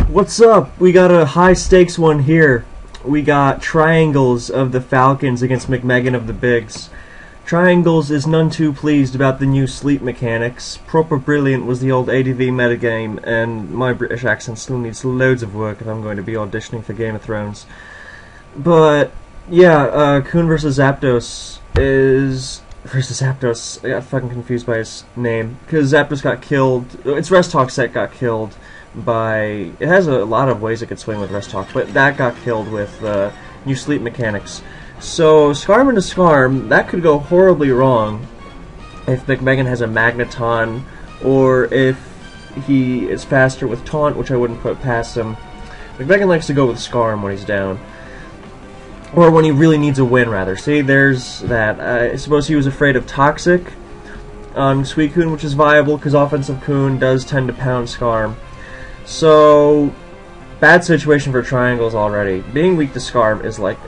What's up? We got a high stakes one here. We got Triangles of the Falcons against McMeghan of the Bigs. Triangles is none too pleased about the new sleep mechanics. Proper Brilliant was the old ADV metagame, and my British accent still needs loads of work if I'm going to be auditioning for Game of Thrones. But, yeah, Kuhn versus Zapdos is... versus Zapdos. I got fucking confused by his name. Because Zapdos got killed... its Rest Talk set got killed by... it has a lot of ways it could swing with Rest Talk, but that got killed with new sleep mechanics. So, Skarm into Skarm, that could go horribly wrong if McMeghan has a Magneton, or if he is faster with Taunt, which I wouldn't put past him. McMeghan likes to go with Skarm when he's down. Or when he really needs a win, rather. See, there's that. I suppose he was afraid of Toxic on Suicune, which is viable, because offensive Kuhn does tend to pound Skarm. So, bad situation for Triangles already. Being weak to Skarm is like...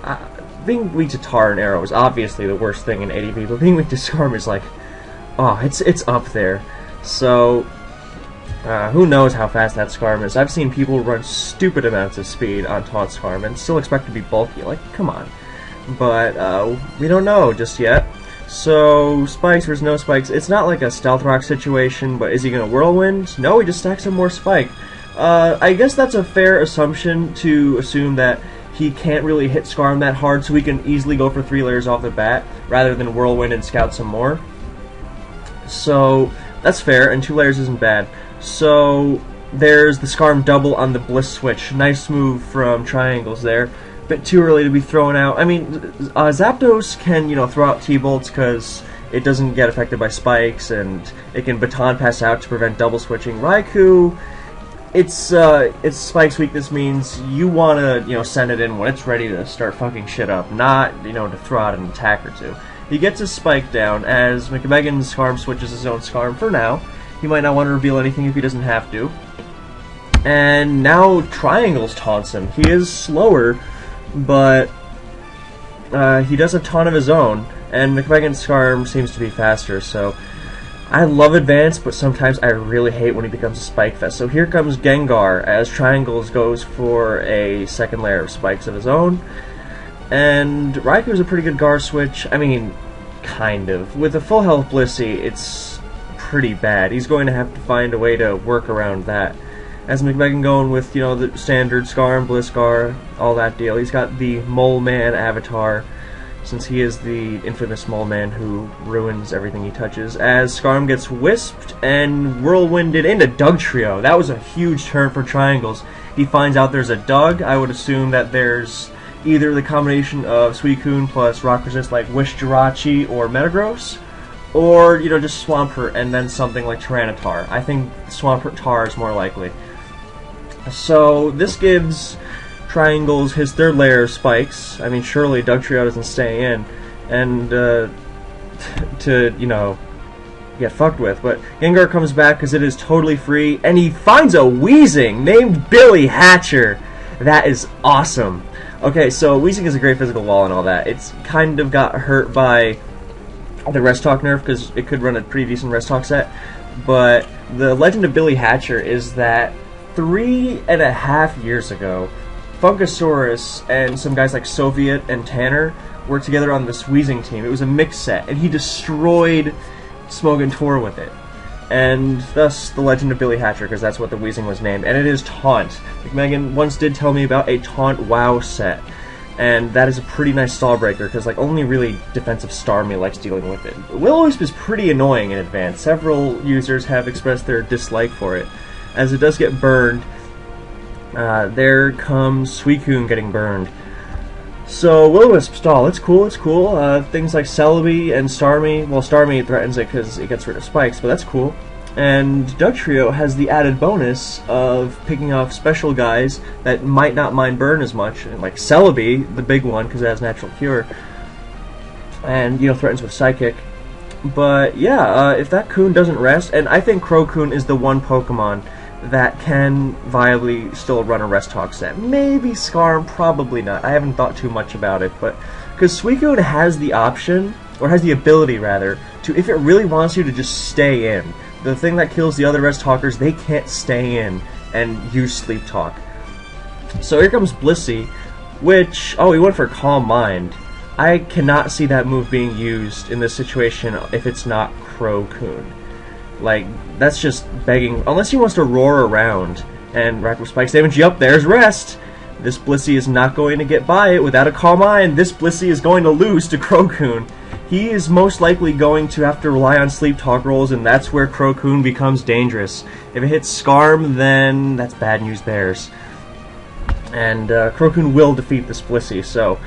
being weak to Tar and Arrow is obviously the worst thing in ADV, but being weak to Skarm is like... oh, it's up there. So, who knows how fast that Skarm is. I've seen people run stupid amounts of speed on Taunt Skarm and still expect to be bulky. Like, come on. But, we don't know just yet. So, Spikes versus no Spikes. It's not like a Stealth Rock situation, but is he going to Whirlwind? No, he just stacks some more Spike. I guess that's a fair assumption to assume that he can't really hit Skarm that hard, so he can easily go for 3 layers off the bat, rather than Whirlwind and scout some more. So, that's fair, and 2 layers isn't bad. So, there's the Skarm double on the Bliss switch. Nice move from Triangles there. Bit too early to be thrown out. I mean, Zapdos can, throw out T-Bolts because it doesn't get affected by spikes, and it can Baton Pass out to prevent double switching. Raikou, its Spike's weakness means you want to, send it in when it's ready to start fucking shit up, not, to throw out an attack or two. He gets his Spike down as McMeghan's Skarm switches his own Skarm for now. He might not want to reveal anything if he doesn't have to. And now Triangles taunts him. He is slower, but he does a taunt of his own, and McMeghan's Skarm seems to be faster, so... I love Advance, but sometimes I really hate when he becomes a Spike Fest. So here comes Gengar, as Triangles goes for a second layer of Spikes of his own. And Raikou's a pretty good Gar switch. I mean, kind of. With a full health Blissey, it's pretty bad. He's going to have to find a way to work around that. As McMeghan going with, the standard Skarm, Bliss Gar, all that deal. He's got the Mole Man avatar, since he is the infamous Mole Man who ruins everything he touches, as Skarm gets Wisped and Whirlwinded into Dugtrio. That was a huge turn for Triangles. He finds out there's a Doug. I would assume that there's either the combination of Suicune plus Rock Resist like Wish Jirachi or Metagross, or, just Swampert and then something like Tyranitar. I think Swampert Tar is more likely. So, this gives Triangles his third layer of Spikes. I mean, surely Dugtrio doesn't stay in, and to get fucked with. But Gengar comes back because it is totally free, and he finds a Weezing named Billy Hatcher. That is awesome. Okay, so Weezing is a great physical wall and all that. It's kind of got hurt by the Rest Talk nerf because it could run a pretty decent Rest Talk set. But the legend of Billy Hatcher is that 3.5 years ago, Funkasaurus and some guys like Soviet and Tanner worked together on this Weezing team. It was a mix set, and he destroyed Smogon Tour with it. And thus, the legend of Billy Hatcher, because that's what the Weezing was named. And it is Taunt. McMeghan once did tell me about a Taunt WoW set, and that is a pretty nice stall breaker, because only really defensive Starmie likes dealing with it. Will-O-Wisp is pretty annoying in Advance. Several users have expressed their dislike for it, as it does get burned. There comes Suicune getting burned. So, Will-O-Wisp stall, it's cool, it's cool. Things like Celebi and Starmie, well, Starmie threatens it because it gets rid of spikes, but that's cool. And Dugtrio has the added bonus of picking off special guys that might not mind burn as much, like Celebi, the big one, because it has Natural Cure, and, threatens with Psychic. But, yeah, if that Coon doesn't rest, and I think Crocoon is the one Pokemon that can viably still run a Rest Talk set. Maybe Skarm, probably not. I haven't thought too much about it, but because Suicune has the option, or has the ability rather, to, if it really wants you, to just stay in. The thing that kills the other Rest Talkers, they can't stay in and use Sleep Talk. So here comes Blissey, which, oh, he went for Calm Mind. I cannot see that move being used in this situation if it's not Crocoon. Like, that's just begging, unless he wants to roar around and rack with spikes damage. Yup, there's rest. This Blissey is not going to get by it without a Calm Mind. This Blissey is going to lose to Crocoon. He is most likely going to have to rely on sleep talk rolls, and that's where Crocoon becomes dangerous. If it hits Scarm, then that's bad news bears. And Crocoon will defeat this Blissey, so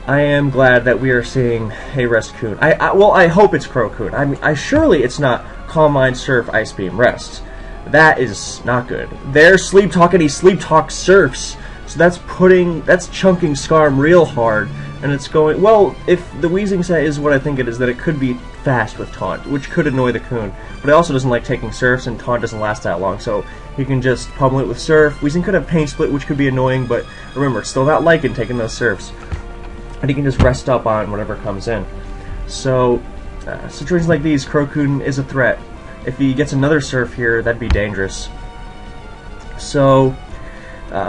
I am glad that we are seeing a Rest-Coon. Well, I hope it's Crocoon. I mean, surely it's not Calm Mind, Surf, Ice Beam, Rest. That is not good. There's Sleep Talk, and he Sleep Talk Surfs. So that's chunking Scarm real hard, and it's going, well, if the Weezing set is what I think it is, that it could be fast with Taunt, which could annoy the Coon, but it also doesn't like taking Surfs, and Taunt doesn't last that long, so he can just pummel it with Surf. Weezing could have Pain Split, which could be annoying, but remember, it's still not liking taking those Surfs, and he can just rest up on whatever comes in. So, situations like these, Crocoon is a threat. If he gets another Surf here, that'd be dangerous. So,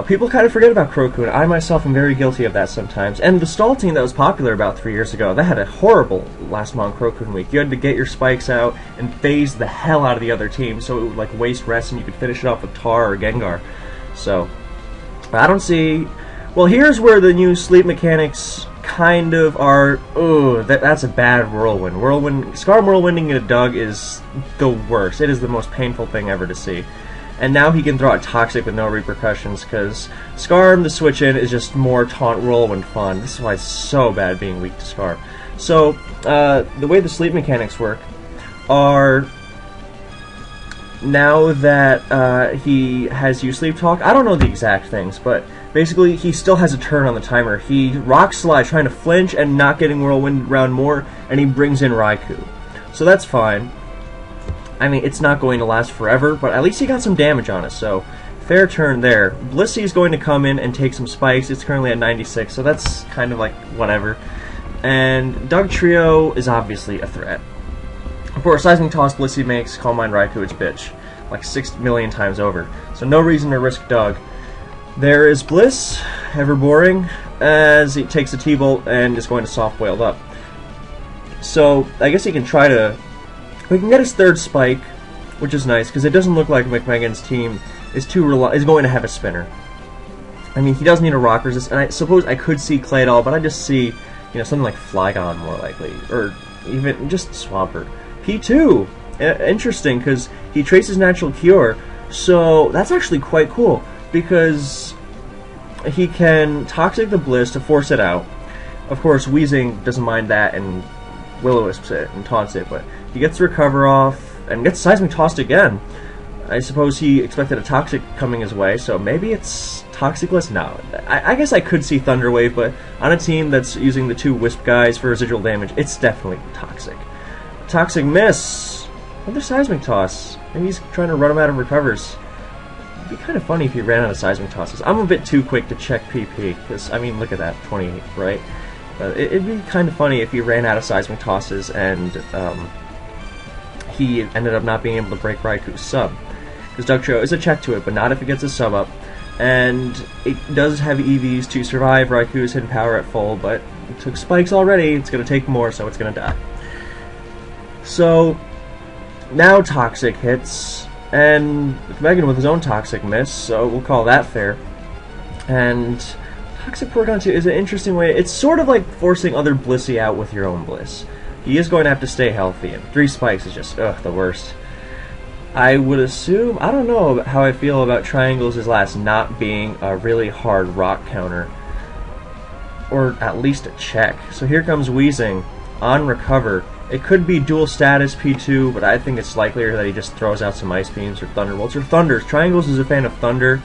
people kind of forget about Crocoon. I myself am very guilty of that sometimes. And the stall team that was popular about 3 years ago, that had a horrible last Mon Crocoon week. You had to get your spikes out and phase the hell out of the other team, so it would like waste rest and you could finish it off with Tar or Gengar. So, I don't see... Well, here's where the new sleep mechanics kind of are... Ugh, that's a bad Whirlwind. Scarm Whirlwinding in a Doug is the worst. It is the most painful thing ever to see. And now he can throw out Toxic with no repercussions, because Scarm, the switch-in, is just more Taunt Whirlwind fun. This is why it's so bad being weak to Scarm. So, the way the sleep mechanics work are... Now that he has used Sleep Talk, I don't know the exact things, but basically he still has a turn on the timer. He Rock Slide trying to flinch and not getting Whirlwind round more, and he brings in Raikou. So that's fine. I mean, it's not going to last forever, but at least he got some damage on it, so fair turn there. Blissey is going to come in and take some spikes. It's currently at 96, so that's kind of like whatever. And Dugtrio is obviously a threat. Of course, Seismic Toss Blissey makes Calm Mind Raikou its bitch, like 6 million times over, so no reason to risk Doug. There is Bliss, ever boring, as he takes a T-Bolt and is going to soft boiled up. So, I guess he can try to... We can get his third spike, which is nice, because it doesn't look like McMeghan's team is going to have a spinner. I mean, he does need a rock resist, and I suppose I could see Claydol, but I just see, something like Flygon more likely, or even just Swampert. P2! Interesting, because he traces Natural Cure, so that's actually quite cool, because he can Toxic the Bliss to force it out. Of course, Weezing doesn't mind that, and Will-O-Wisps it and taunts it, but he gets the Recover off and gets Seismic Tossed again. I suppose he expected a Toxic coming his way, so maybe it's Toxicless? No. I guess I could see Thunder Wave, but on a team that's using the 2 Wisp guys for residual damage, it's definitely Toxic. Toxic miss! Another Seismic Toss. Maybe he's trying to run him out of recovers. It'd be kind of funny if he ran out of Seismic Tosses. I'm a bit too quick to check PP, because, I mean, look at that, 28, right? It'd be kind of funny if he ran out of Seismic Tosses and he ended up not being able to break Raikou's sub. Because Dugtrio is a check to it, but not if it gets a sub up. And it does have EVs to survive Raikou's hidden power at full, but it took spikes already, it's going to take more, so it's going to die. So, now Toxic hits, and McMeghan with his own Toxic miss, so we'll call that fair. And Toxic Porygon 2 is an interesting way. It's sort of like forcing other Blissey out with your own Bliss. He is going to have to stay healthy, and 3 spikes is just, the worst. I would assume, I don't know how I feel about Triangles' last not being a really hard rock counter. Or at least a check. So here comes Weezing on Recover. It could be dual status P2, but I think it's likelier that he just throws out some Ice Beams or Thunderbolts or Thunders. Triangles is a fan of Thunder.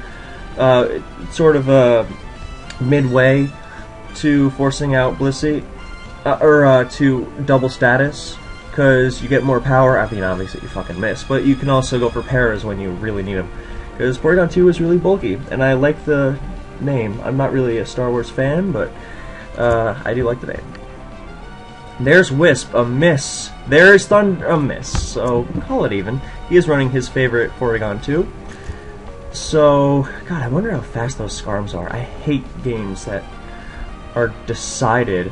Sort of a midway to forcing out Blissey, or to double status, because you get more power. I mean, obviously you fucking miss, but you can also go for Paras when you really need them, because Porygon 2 is really bulky, and I like the name. I'm not really a Star Wars fan, but I do like the name. There's Wisp, a miss. There's Thunder, a miss. So, call it even. He is running his favorite Porygon 2. So, God, I wonder how fast those Scarms are. I hate games that are decided,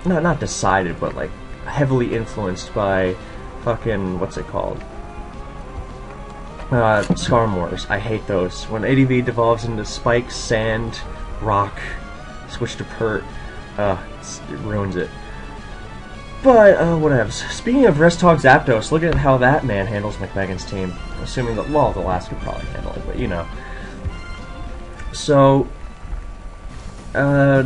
not decided, but like heavily influenced by fucking, what's it called? Scarm Wars. I hate those. When ADV devolves into spike, sand, rock, switch to pert, it ruins it. But, whatevs. Speaking of Restog Zapdos, look at how that man handles McMeghan's team. Assuming that, well, the last could probably handle it, but you know. So, yeah,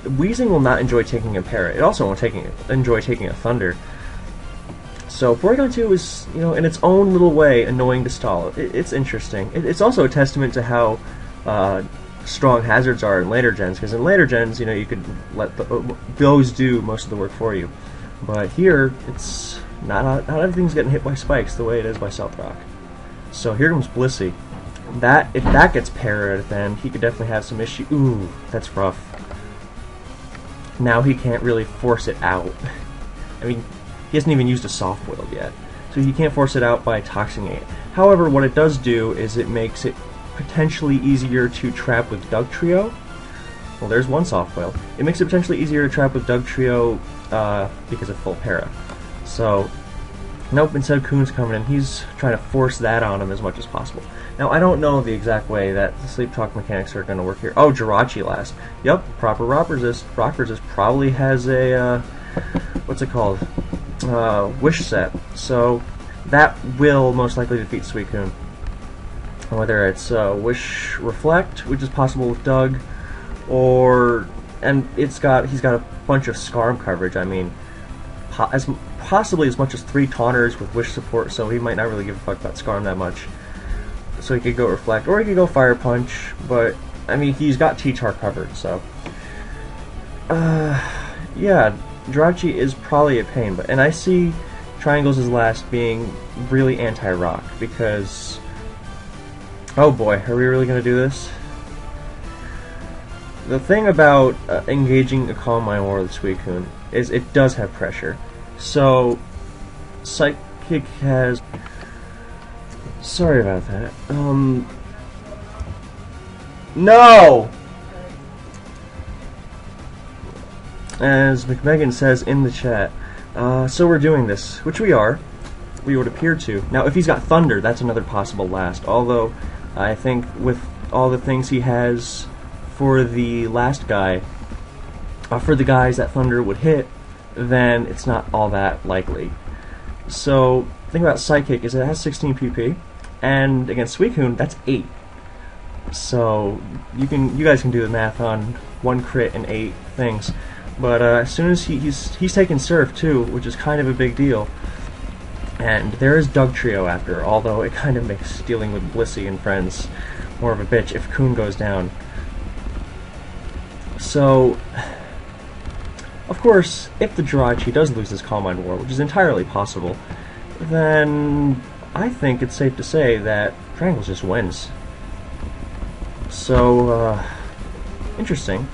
Weezing will not enjoy taking a Para. It also won't enjoy taking a Thunder. So, Porygon 2 is, you know, in its own little way, annoying to stall. It's interesting. It's also a testament to how strong hazards are in later gens, because in later gens, you know, you could let those do most of the work for you. But here, it's not everything's getting hit by spikes the way it is by Stealth Rock. So here comes Blissey. If that gets parried, then he could definitely have some issue. Ooh, that's rough. Now he can't really force it out. I mean, he hasn't even used a soft boiled yet, so he can't force it out by Toxing 8. However, what it does do is it makes it potentially easier to trap with Dugtrio. Well, there's one soft boil. It makes it potentially easier to trap with Dugtrio because of full para. So, nope, instead Kuhn's coming in, he's trying to force that on him as much as possible. Now, I don't know the exact way that the Sleep Talk mechanics are going to work here. Oh, Jirachi last. Yep, proper rock resist probably has a, what's it called? Wish set. So, that will most likely defeat Suicune. Whether it's Wish Reflect, which is possible with Doug, and he's got a bunch of Scarm coverage. I mean, possibly as much as 3 Taunters with Wish support, so he might not really give a fuck about Scarm that much. So he could go Reflect, or he could go Fire Punch, but, I mean, he's got T-Tar covered, so. Yeah, Jirachi is probably a pain, and I see Triangles' last being really anti-rock, because, oh boy, are we really going to do this? The thing about engaging a Calm Mind War with Suicune is it does have pressure. So, Psychic has... Sorry about that. No! As McMeghan says in the chat, so we're doing this, which we are. We would appear to. Now, if he's got Thunder, that's another possible last. Although, I think with all the things he has for the last guy, for the guys that Thunder would hit, then it's not all that likely. So, the thing about Psychic is it has 16 PP, and against Suicune, that's 8. So, you guys can do the math on 1 crit and 8 things. But as soon as he's taken Surf too, which is kind of a big deal. And there is Dugtrio after, although it kind of makes dealing with Blissey and friends more of a bitch if Kuhn goes down. So, of course, if the Jirachi does lose his Calm Mind War, which is entirely possible, then I think it's safe to say that Triangles just wins. So, interesting.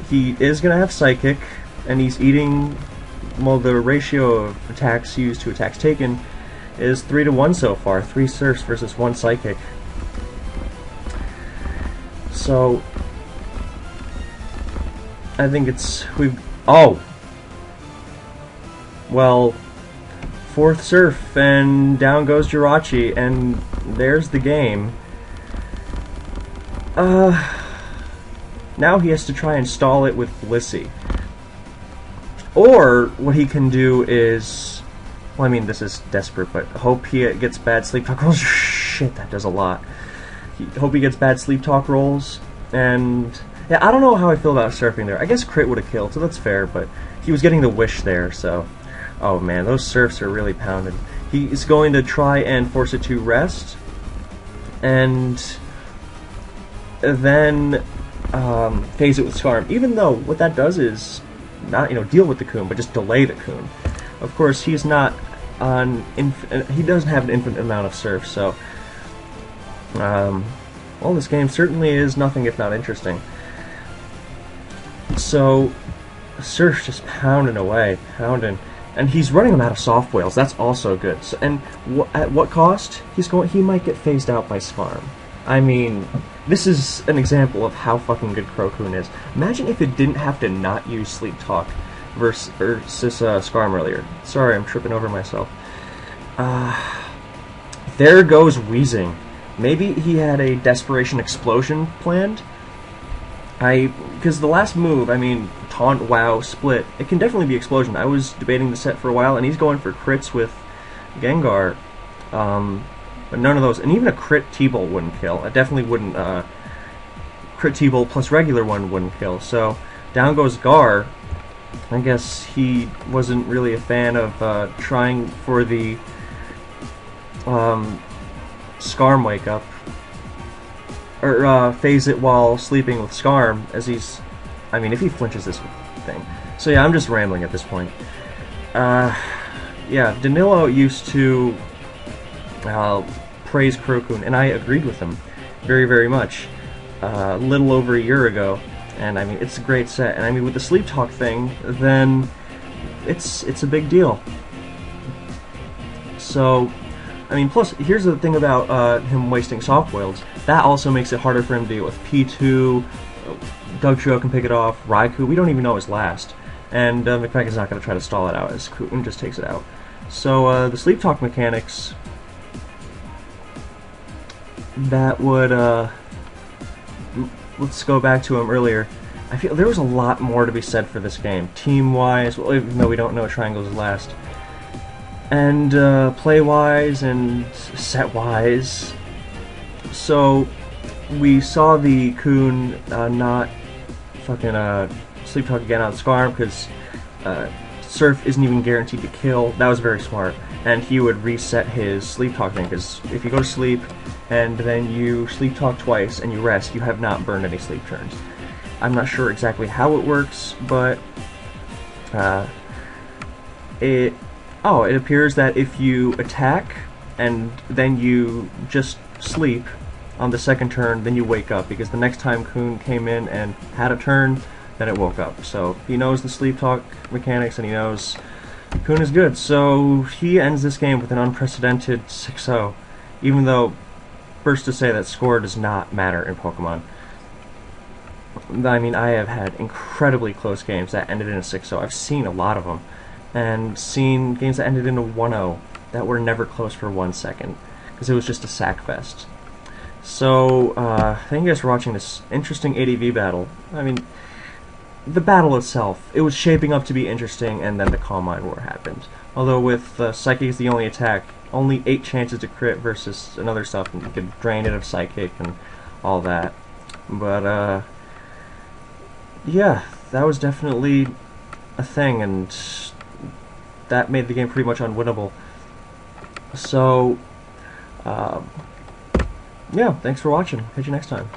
He is going to have Psychic, and he's eating, well, the ratio of attacks used to attacks taken is 3 to 1 so far. 3 Surfs versus 1 Psychic. So, I think oh! Well, 4th Surf, and down goes Jirachi, and there's the game. Now he has to try and stall it with Blissey. Or, what he can do is... Well, I mean, this is desperate, but hope he gets bad sleep talk rolls. Shit, that does a lot. Hope he gets bad sleep talk rolls, and... Yeah, I don't know how I feel about surfing there. I guess crit would have killed, so that's fair, but he was getting the wish there, so... Oh man, those surfs are really pounded. He's going to try and force it to rest, and then phase it with Scarm, even though what that does is not, deal with the Coon, but just delay the Coon. Of course, he's not on... he doesn't have an infinite amount of surf, so... well, this game certainly is nothing if not interesting. So, Surf's just pounding away, pounding. And he's running them out of soft whales. That's also good. So, and at what cost? He might get phased out by Skarm. I mean, this is an example of how fucking good Crocoon is. Imagine if it didn't have to not use Sleep Talk versus Skarm earlier. Sorry, I'm tripping over myself. There goes Weezing. Maybe he had a Desperation Explosion planned. Because the last move, I mean, Taunt, Wow, Split, it can definitely be Explosion. I was debating the set for a while, and he's going for crits with Gengar. But none of those, and even a crit T-Bolt wouldn't kill. I definitely wouldn't, crit T-Bolt plus regular one wouldn't kill. So, down goes Gar. I guess he wasn't really a fan of trying for the Skarm wake up. Or phase it while sleeping with Skarm, as he's... I mean, if he flinches this thing. So yeah, I'm just rambling at this point. Yeah, Danilo used to praise Crocoon, and I agreed with him very, very much. A little over a year ago, and I mean, it's a great set. And I mean, with the Sleep Talk thing, then it's a big deal. So, I mean, plus, here's the thing about him wasting soft whales. That also makes it harder for him to deal with. P2, Dugtrio can pick it off, Raikou, we don't even know his last. And McMeghan's not going to try to stall it out, as Crocoon just takes it out. So, the Sleep Talk mechanics, that would, let's go back to him earlier. I feel there was a lot more to be said for this game. Team-wise, well, even though we don't know Triangle's last. And play-wise and set-wise. So, we saw the Coon not fucking Sleep Talk again on Skarm, because Surf isn't even guaranteed to kill. That was very smart. And he would reset his Sleep Talk thing, because if you go to sleep, and then you Sleep Talk twice, and you rest, you have not burned any sleep turns. I'm not sure exactly how it works, but it appears that if you attack, and then you just sleep on the second turn, then you wake up, because the next time Coon came in and had a turn, then it woke up. So he knows the Sleep Talk mechanics, and he knows Coon is good. So he ends this game with an unprecedented 6-0, even though, first to say that score does not matter in Pokemon. I mean, I have had incredibly close games that ended in a 6-0. I've seen a lot of them, and seen games that ended in a 1-0 that were never close for 1 second, because it was just a sack fest. So, thank you guys for watching this interesting ADV battle. I mean, the battle itself, it was shaping up to be interesting, and then the Calm Mind War happened. Although with Psychic is the only attack, only 8 chances to crit versus another stuff, and you could drain it of Psychic and all that. But, yeah, that was definitely a thing, and that made the game pretty much unwinnable. So, yeah, thanks for watching. Catch you next time.